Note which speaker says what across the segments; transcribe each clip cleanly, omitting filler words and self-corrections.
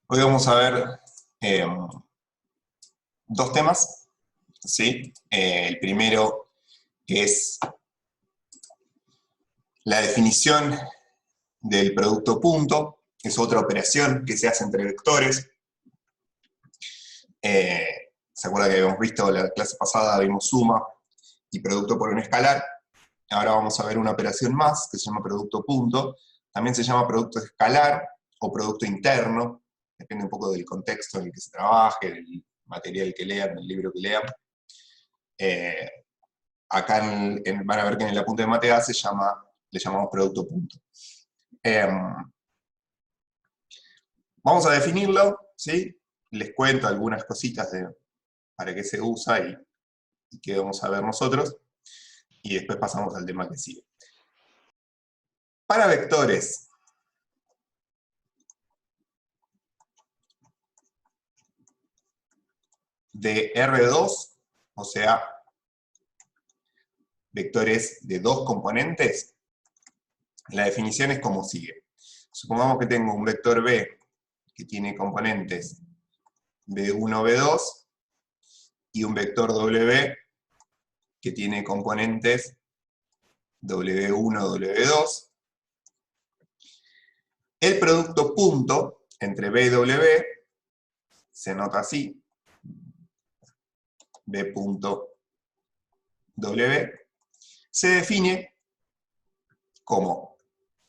Speaker 1: Hoy vamos a ver eh, dos temas, ¿sí? El primero es la definición del producto punto, que es otra operación que se hace entre vectores. ¿Se acuerda que habíamos visto la clase pasada? Vimos suma y producto por un escalar. Ahora vamos a ver una operación más que se llama producto punto. También se llama producto escalar o producto interno. Depende un poco del contexto en el que se trabaje, del material que lean, del libro que lean. Acá van a ver que en el apunte de mate A le llamamos producto punto. Vamos a definirlo, ¿sí? Les cuento algunas cositas para qué se usa y qué vamos a ver nosotros, y después pasamos al tema que sigue. Para vectores de R2, o sea, vectores de dos componentes, la definición es como sigue. Supongamos que tengo un vector B que tiene componentes B1, B2, y un vector W que tiene componentes W1, W2. El producto punto entre B y W se nota así, B punto W, se define como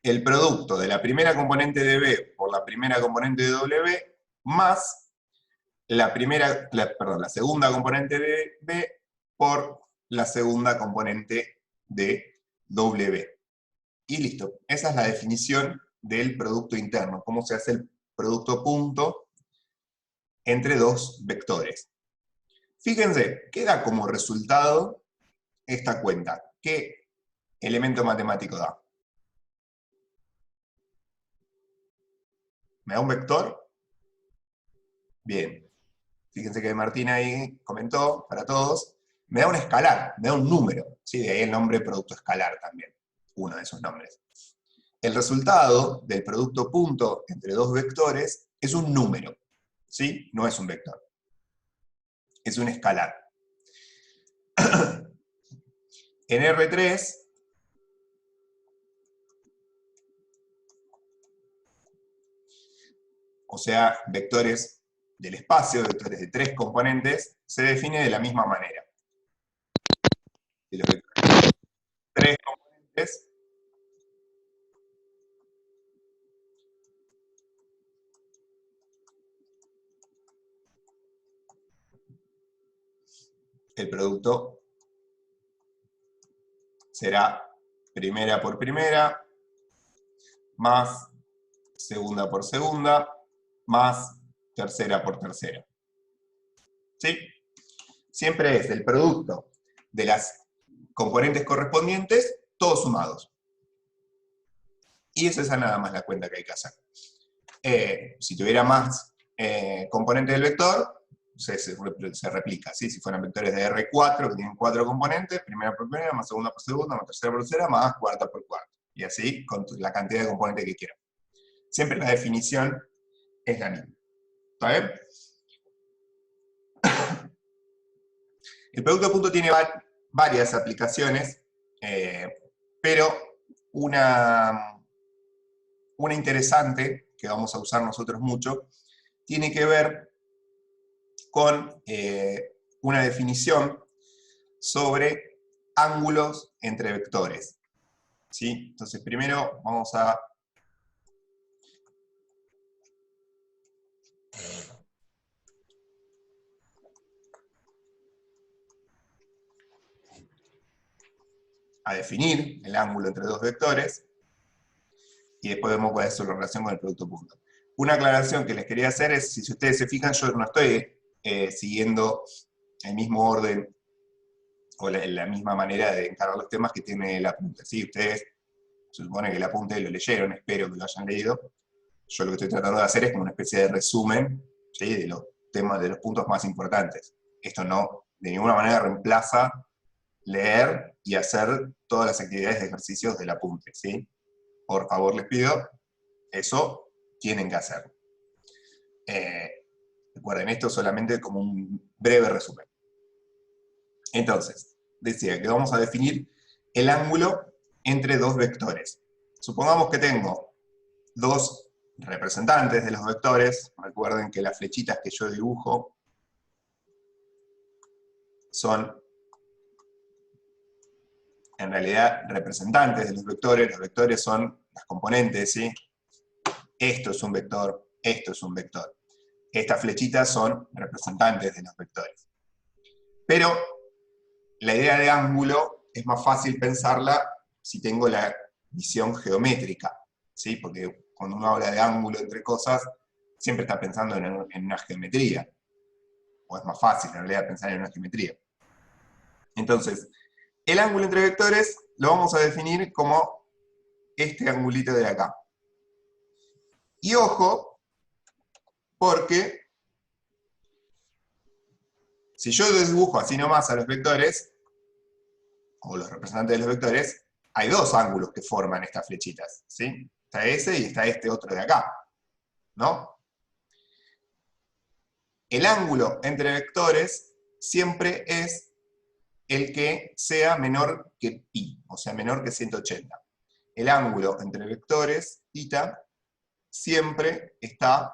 Speaker 1: el producto de la primera componente de B por la primera componente de W más la segunda componente de B por la segunda componente de W. Y listo. Esa es la definición del producto interno, cómo se hace el producto punto entre dos vectores. Fíjense, queda como resultado esta cuenta. ¿Qué elemento matemático da? ¿Me da un vector? Bien. Fíjense que Martín ahí comentó, para todos, me da un escalar, me da un número. ¿Sí? De ahí el nombre producto escalar también, uno de esos nombres. El resultado del producto punto entre dos vectores es un número, ¿sí? No es un vector. Es un escalar. En R3, o sea, vectores del espacio, vectores de tres componentes, se define de la misma manera. De los vectores de tres componentes, el producto será primera por primera, más segunda por segunda, más tercera por tercera. ¿Sí? Siempre es el producto de las componentes correspondientes, todos sumados. Y esa es nada más la cuenta que hay que hacer. Si tuviera más componentes del vector, se replica, ¿sí? Si fueran vectores de R4, que tienen 4 componentes, primera por primera, más segunda por segunda, más tercera por tercera, más cuarta por cuarta. Y así, con la cantidad de componentes que quieran. Siempre la definición es la misma. ¿Está bien? El producto punto tiene varias aplicaciones, pero una interesante, que vamos a usar nosotros mucho, tiene que ver con una definición sobre ángulos entre vectores. ¿Sí? Entonces, primero vamos a definir el ángulo entre dos vectores, y después vemos cuál es su relación con el producto punto. Una aclaración que les quería hacer es, si ustedes se fijan, yo no estoy siguiendo el mismo orden o la misma manera de encarar los temas que tiene el apunte. ¿Sí? Ustedes, se supone que el apunte lo leyeron, espero que lo hayan leído. Yo lo que estoy tratando de hacer es como una especie de resumen, ¿sí? De los temas, de los puntos más importantes. Esto no, de ninguna manera reemplaza leer y hacer todas las actividades de ejercicios del apunte, ¿sí? Por favor, les pido, eso tienen que hacer. Recuerden, esto solamente como un breve resumen. Entonces, decía que vamos a definir el ángulo entre dos vectores. Supongamos que tengo dos representantes de los vectores. Recuerden que las flechitas que yo dibujo son en realidad representantes de los vectores. Los vectores son las componentes, ¿sí? Esto es un vector, esto es un vector. Estas flechitas son representantes de los vectores. Pero la idea de ángulo es más fácil pensarla si tengo la visión geométrica, ¿sí? Porque cuando uno habla de ángulo entre cosas, siempre está pensando en una geometría. O es más fácil en realidad pensar en una geometría. Entonces, el ángulo entre vectores lo vamos a definir como este angulito de acá. Y ojo, porque si yo dibujo así nomás a los vectores, o los representantes de los vectores, hay dos ángulos que forman estas flechitas, ¿sí? Está ese y está este otro de acá, ¿no? El ángulo entre vectores siempre es el que sea menor que pi, o sea, menor que 180. El ángulo entre vectores, θ, siempre está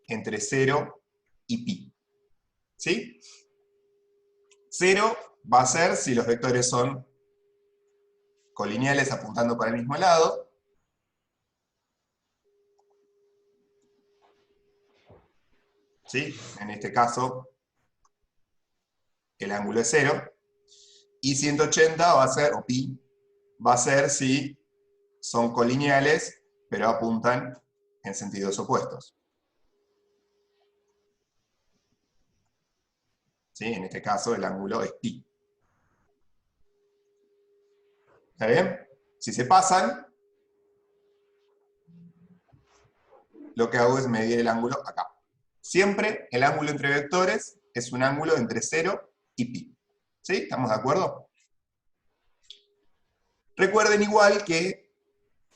Speaker 1: entre 0 y pi. ¿Sí? 0 va a ser si los vectores son colineales apuntando para el mismo lado. ¿Sí? En este caso, el ángulo es 0. Y 180 va a ser, o pi, va a ser si son colineales, pero apuntan en sentidos opuestos. ¿Sí? En este caso, el ángulo es pi. ¿Está bien? Si se pasan, lo que hago es medir el ángulo acá. Siempre el ángulo entre vectores es un ángulo entre 0 y pi. ¿Sí? ¿Estamos de acuerdo? Recuerden igual que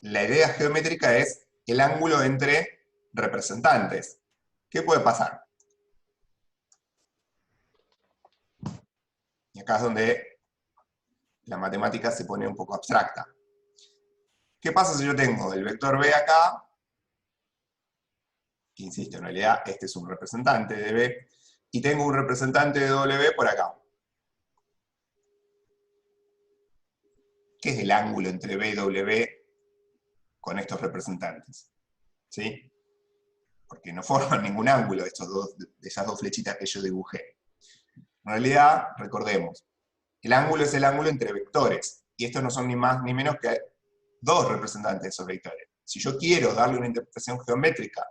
Speaker 1: la idea geométrica es el ángulo entre representantes. ¿Qué puede pasar? Y acá es donde la matemática se pone un poco abstracta. ¿Qué pasa si yo tengo el vector B acá? Insisto, en realidad este es un representante de B, y tengo un representante de W por acá. ¿Qué es el ángulo entre B y W con estos representantes? ¿Sí? Porque no forman ningún ángulo de esas dos flechitas que yo dibujé. En realidad, recordemos, el ángulo es el ángulo entre vectores, y estos no son ni más ni menos que dos representantes de esos vectores. Si yo quiero darle una interpretación geométrica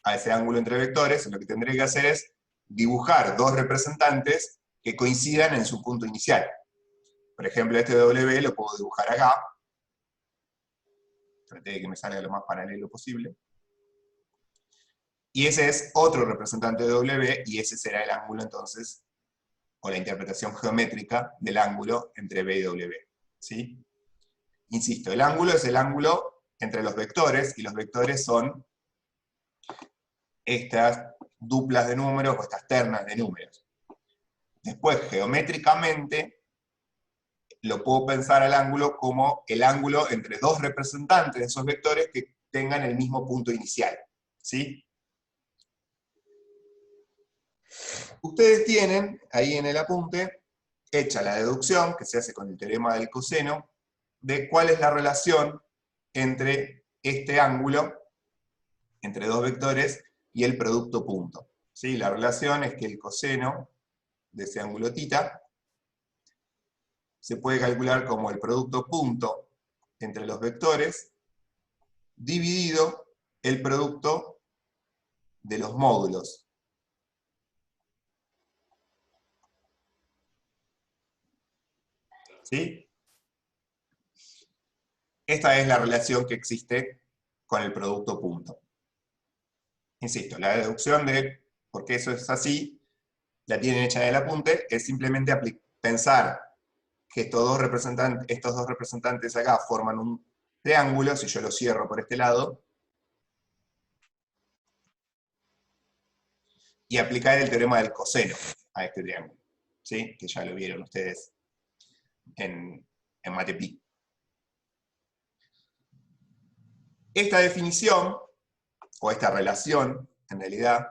Speaker 1: a ese ángulo entre vectores, lo que tendré que hacer es dibujar dos representantes que coincidan en su punto inicial. Por ejemplo, este W lo puedo dibujar acá. Traté de que me salga lo más paralelo posible. Y ese es otro representante de W, y ese será el ángulo entonces, o la interpretación geométrica del ángulo entre B y W. ¿Sí? Insisto, el ángulo es el ángulo entre los vectores, y los vectores son estas duplas de números o estas ternas de números. Después, geométricamente, lo puedo pensar al ángulo como el ángulo entre dos representantes de esos vectores que tengan el mismo punto inicial. ¿Sí? Ustedes tienen, ahí en el apunte, hecha la deducción, que se hace con el teorema del coseno, de cuál es la relación entre este ángulo, entre dos vectores, y el producto punto. ¿Sí? La relación es que el coseno de ese ángulo θ se puede calcular como el producto punto entre los vectores dividido el producto de los módulos. ¿Sí? Esta es la relación que existe con el producto punto. Insisto, la deducción de por qué eso es así, la tienen hecha en el apunte, es simplemente pensar que estos dos representantes acá forman un triángulo. Si yo lo cierro por este lado, y aplicar el teorema del coseno a este triángulo, ¿sí? Que ya lo vieron ustedes en MATEPI. Esta definición, o esta relación, en realidad,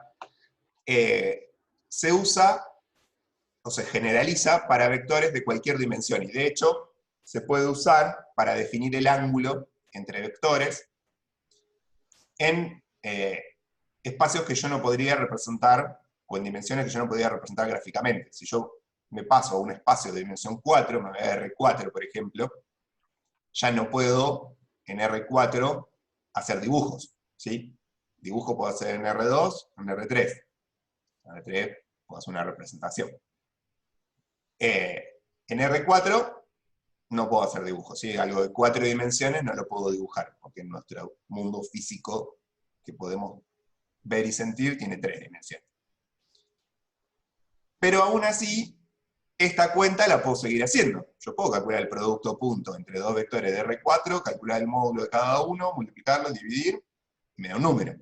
Speaker 1: se usa o se generaliza para vectores de cualquier dimensión, y de hecho se puede usar para definir el ángulo entre vectores en espacios que yo no podría representar, o en dimensiones que yo no podría representar gráficamente. Si yo me paso a un espacio de dimensión 4, me voy a R4, por ejemplo, ya no puedo en R4 hacer dibujos, ¿sí? Dibujo puedo hacer en R2, en R3. En R3 puedo hacer una representación. En R4 no puedo hacer dibujos, ¿sí? Algo de 4 dimensiones no lo puedo dibujar, porque en nuestro mundo físico que podemos ver y sentir tiene 3 dimensiones. Pero aún así, esta cuenta la puedo seguir haciendo. Yo puedo calcular el producto punto entre dos vectores de R4, calcular el módulo de cada uno, multiplicarlo, dividir, y me da un número.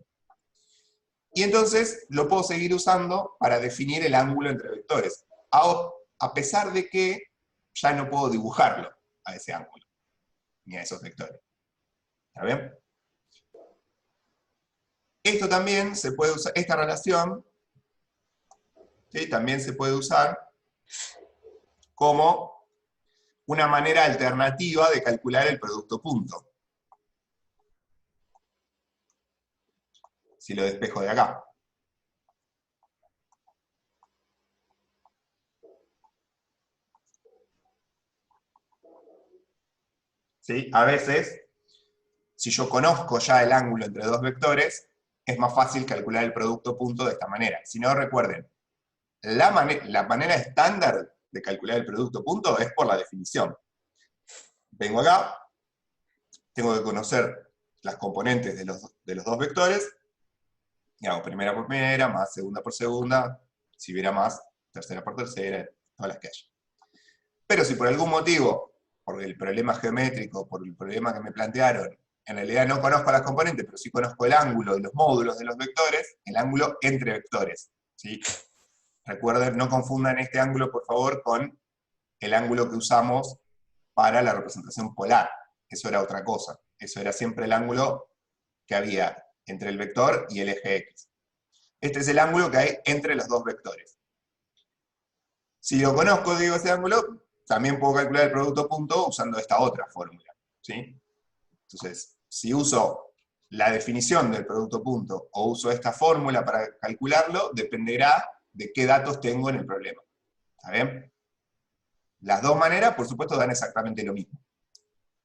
Speaker 1: Y entonces lo puedo seguir usando para definir el ángulo entre vectores, a pesar de que ya no puedo dibujarlo a ese ángulo, ni a esos vectores. ¿Está bien? Esto también se puede usar, esta relación, ¿sí? También se puede usar como una manera alternativa de calcular el producto punto. Si lo despejo de acá. ¿Sí? A veces, si yo conozco ya el ángulo entre dos vectores, es más fácil calcular el producto punto de esta manera. Si no, recuerden, la manera estándar de calcular el producto punto es por la definición. Vengo acá, tengo que conocer las componentes de los dos vectores, y hago primera por primera, más segunda por segunda, si hubiera más, tercera por tercera, todas las que haya. Pero si por algún motivo, por el problema geométrico, por el problema que me plantearon, en realidad no conozco las componentes, pero sí conozco el ángulo y los módulos de los vectores, el ángulo entre vectores, ¿sí? Recuerden, no confundan este ángulo, por favor, con el ángulo que usamos para la representación polar. Eso era otra cosa. Eso era siempre el ángulo que había entre el vector y el eje X. Este es el ángulo que hay entre los dos vectores. Si lo conozco, digo, ese ángulo, también puedo calcular el producto punto usando esta otra fórmula, ¿sí? Entonces, si uso la definición del producto punto o uso esta fórmula para calcularlo, dependerá de qué datos tengo en el problema. ¿Está bien? Las dos maneras, por supuesto, dan exactamente lo mismo.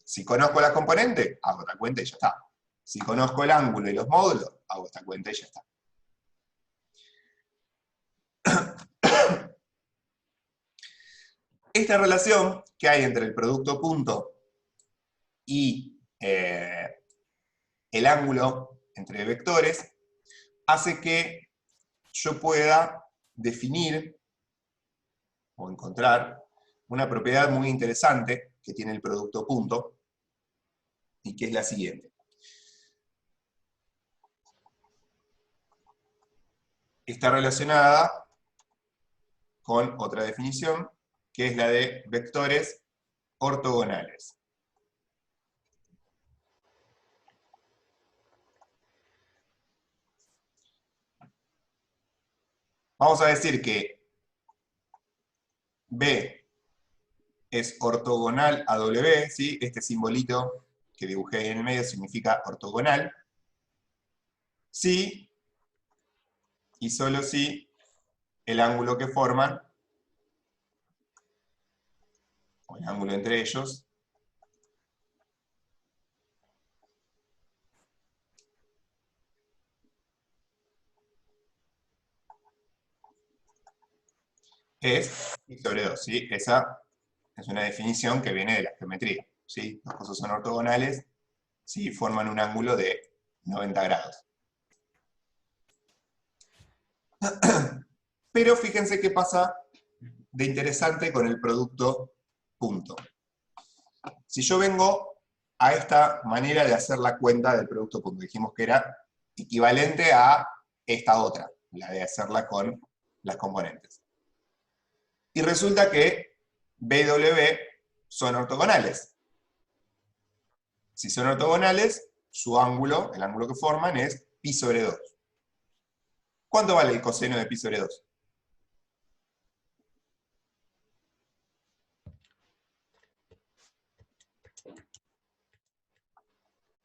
Speaker 1: Si conozco las componentes, hago esta cuenta y ya está. Si conozco el ángulo y los módulos, hago esta cuenta y ya está. Esta relación que hay entre el producto punto y el ángulo entre vectores hace que yo pueda definir o encontrar una propiedad muy interesante que tiene el producto punto, y que es la siguiente. Está relacionada con otra definición, que es la de vectores ortogonales. Vamos a decir que B es ortogonal a W, ¿sí? Este simbolito que dibujé ahí en el medio significa ortogonal. Si y solo si el ángulo que forman, o el ángulo entre ellos, es pi sobre 2, ¿sí? Esa es una definición que viene de la geometría, ¿sí? Las cosas son ortogonales si forman un ángulo de 90 grados. Pero fíjense qué pasa de interesante con el producto punto. Si yo vengo a esta manera de hacer la cuenta del producto punto, dijimos que era equivalente a esta otra, la de hacerla con las componentes. Y resulta que B y W son ortogonales. Si son ortogonales, su ángulo, el ángulo que forman, es pi sobre 2. ¿Cuánto vale el coseno de pi sobre 2?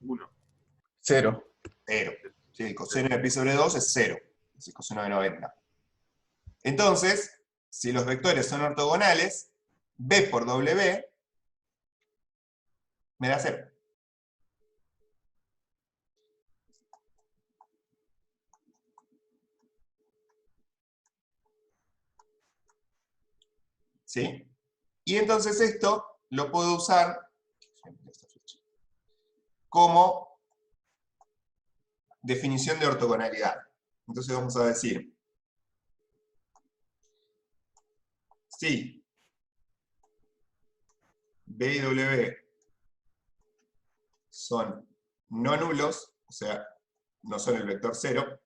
Speaker 2: 1.
Speaker 3: 0.
Speaker 1: 0. ¿Sí? El coseno de pi sobre 2 es 0. Es el coseno de 90. Entonces, si los vectores son ortogonales, B por W me da 0. ¿Sí? Y entonces esto lo puedo usar como definición de ortogonalidad. Entonces vamos a decir, si B y W son no nulos, o sea, no son el vector 0,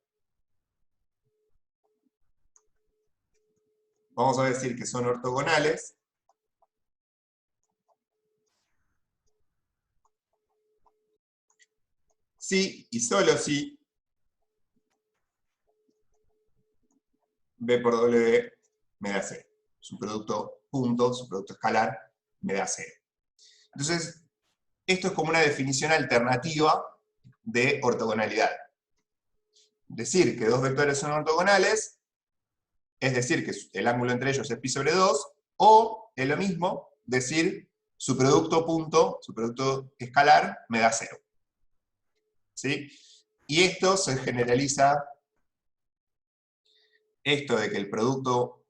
Speaker 1: vamos a decir que son ortogonales si y solo si B por W me da 0. Su producto punto, su producto escalar, me da 0. Entonces, esto es como una definición alternativa de ortogonalidad. Decir que dos vectores son ortogonales es decir que el ángulo entre ellos es pi sobre 2, o es lo mismo decir su producto punto, su producto escalar, me da 0. ¿Sí? Y esto se generaliza, esto de que el producto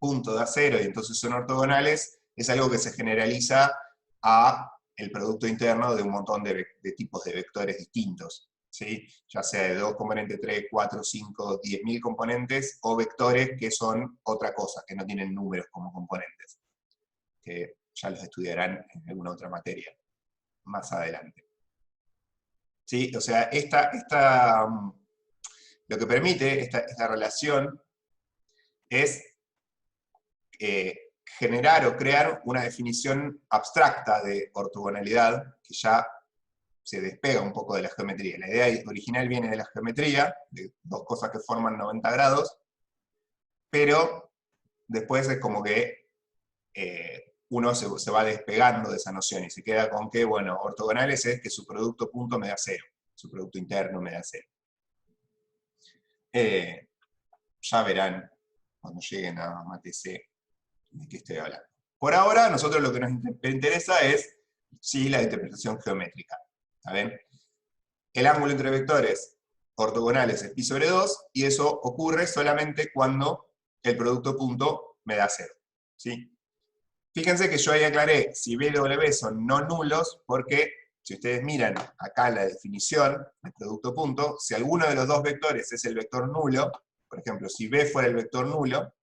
Speaker 1: punto da 0 y entonces son ortogonales, es algo que se generaliza a el producto interno de un montón de tipos de vectores distintos. ¿Sí? Ya sea de 2 componentes, 3, 4, 5, 10.000 componentes, o vectores que son otra cosa, que no tienen números como componentes, que ya los estudiarán en alguna otra materia más adelante. ¿Sí? O sea, lo que permite esta relación es generar o crear una definición abstracta de ortogonalidad que ya se despega un poco de la geometría. La idea original viene de la geometría, de dos cosas que forman 90 grados, pero después es como que uno se va despegando de esa noción y se queda con que, bueno, ortogonales es que su producto punto me da 0, su producto interno me da 0. Ya verán cuando lleguen a Mate C de qué estoy hablando. Por ahora, nosotros lo que nos interesa es, sí, la interpretación geométrica. ¿Saben? El ángulo entre vectores ortogonales es pi sobre 2, y eso ocurre solamente cuando el producto punto me da 0. ¿Sí? Fíjense que yo ahí aclaré si B y W son no nulos, porque si ustedes miran acá la definición del producto punto, si alguno de los dos vectores es el vector nulo, por ejemplo, si B fuera el vector nulo,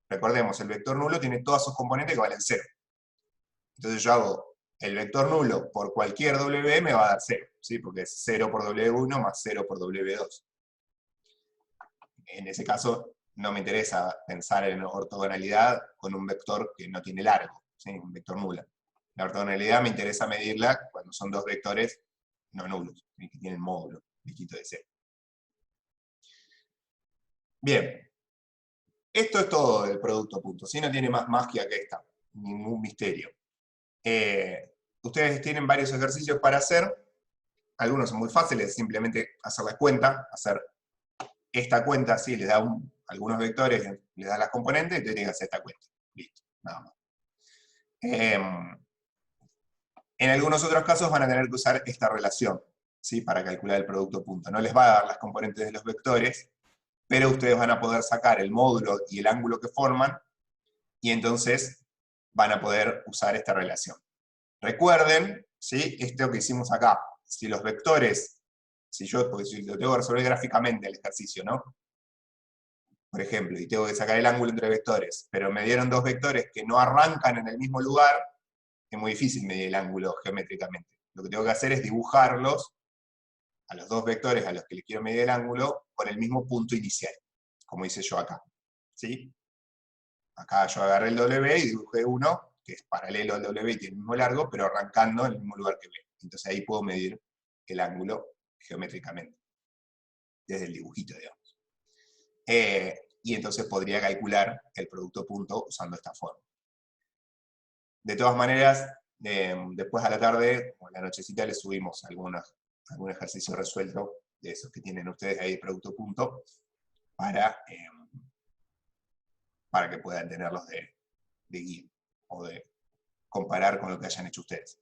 Speaker 1: recordemos, el vector nulo tiene todas sus componentes que valen 0. Entonces yo hago el vector nulo por cualquier W, me va a dar 0, ¿sí? Porque es 0 por W1 más 0 por W2. En ese caso, no me interesa pensar en ortogonalidad con un vector que no tiene largo, ¿sí? Un vector nulo. La ortogonalidad me interesa medirla cuando son dos vectores no nulos, ¿sí? Que tienen módulo distinto de 0. Bien. Esto es todo del producto punto, ¿sí? No tiene más magia que esta, ningún misterio. Ustedes tienen varios ejercicios para hacer, algunos son muy fáciles, simplemente hacer la cuenta, hacer esta cuenta, sí, les da algunos vectores, les da las componentes, y ustedes tienen que hacer esta cuenta. Listo, nada más. En algunos otros casos van a tener que usar esta relación, ¿sí? Para calcular el producto punto. No les va a dar las componentes de los vectores, pero ustedes van a poder sacar el módulo y el ángulo que forman, y entonces van a poder usar esta relación. Recuerden, ¿sí? Esto que hicimos acá. Si los vectores, porque si lo tengo que resolver gráficamente el ejercicio, ¿no? Por ejemplo, y tengo que sacar el ángulo entre vectores, pero me dieron dos vectores que no arrancan en el mismo lugar, es muy difícil medir el ángulo geométricamente. Lo que tengo que hacer es dibujarlos a los dos vectores a los que les quiero medir el ángulo con el mismo punto inicial. como hice yo acá. ¿Sí? Acá yo agarré el W y dibujé uno que es paralelo al W y tiene el mismo largo, pero arrancando en el mismo lugar que B. Entonces ahí puedo medir el ángulo geométricamente, desde el dibujito, digamos. Y entonces podría calcular el producto punto usando esta forma. De todas maneras, después a la tarde, o en la nochecita, les subimos algún ejercicio resuelto de esos que tienen ustedes ahí de producto punto, para que puedan tenerlos de guía, o de comparar con lo que hayan hecho ustedes.